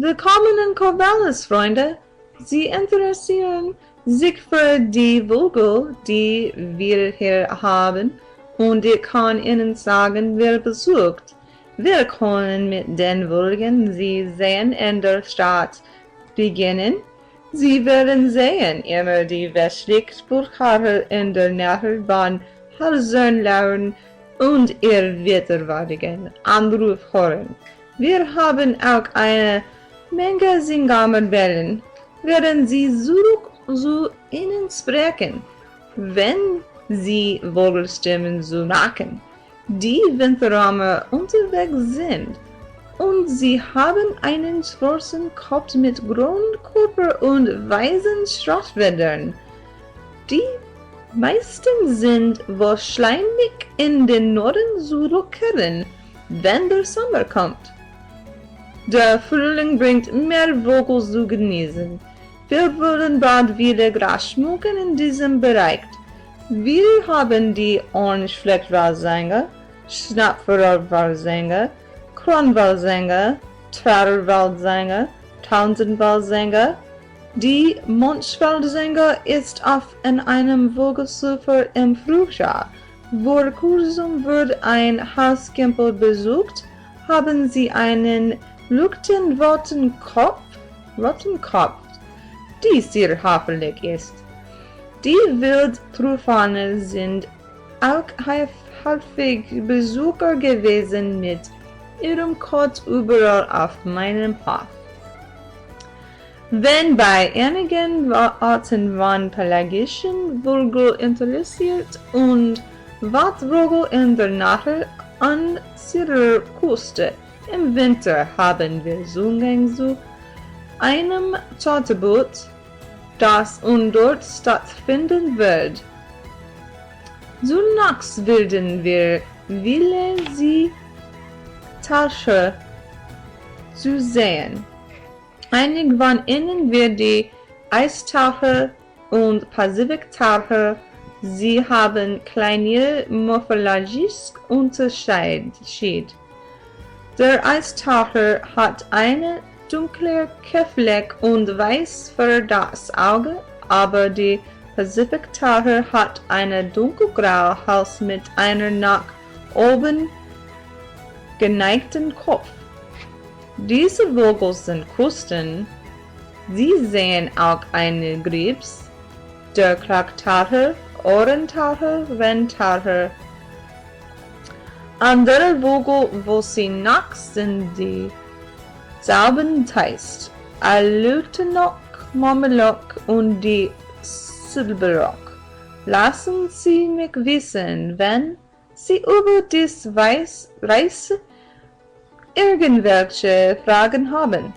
Willkommen in Corvallis, Freunde! Sie interessieren sich für die Vögel, die wir hier haben, und ich kann Ihnen sagen, wer besucht. Wir können mit den Vögeln Sie sehen in der Stadt beginnen. Sie werden sehen, immer die Westlich-Burghaare in der Nähe von Halsernlauern und Ihr widerwärtigen Anruf hören. Wir haben auch eine Menge Singammerwellen, werden Sie zurück zu Ihnen sprechen, wenn Sie Vogelstimmen zu machen, die Winterräume unterwegs sind, und Sie haben einen schwarzen Kopf mit grauen Körper und weißen Streichfedern. Die meisten sind wahrscheinlich in den Norden zurückkehren, wenn der Sommer kommt. Der Frühling bringt mehr Vögel zu genießen. Wir wollen bald wieder Gras schmücken in diesem Bereich. Wir haben die Orange-Fleckwalsänger, Schnapferwalsänger, Kronwalsänger, Trauerwalsänger, Townsendwalsänger. Die Monschwaldsänger ist oft in einem Vogelsufer im Frühjahr. Vor kurzem wird ein Hauskimpel besucht. Haben Sie einen roten Kopf, die sehr hoffentlich ist. Die Wildtruthahne sind auch häufig Besucher gewesen mit ihrem Kot überall auf meinem Hof. Wenn bei einigen Arten von pelagischen Vögeln interessiert und Wattvögel in der Nähe an ihrer Küste. Im Winter haben wir Zugang zu einem Charterboot, das dort stattfinden wird. Zunächst werden wir viele Seetaucher zu sehen. Einige von ihnen wird die Eistaucher und Pazifiktaucher. Sie haben kleine morphologische Unterschiede. Der Eistaucher hat einen dunklen Fleck und weiß für das Auge, aber die Pazifiktaucher hat einen dunkelgrauen Hals mit einem nach oben geneigten Kopf. Diese Vögel sind Küsten. Sie sehen auch einen Krebs, der Kragtaucher, Ohrentaucher, Rentaucher. Andere Vögel, wo sie nachts sind, die Taubenteist, Aleutenok, Mamelock und die Silberrock. Lassen Sie mich wissen, wenn Sie über dies irgendwelche Fragen haben.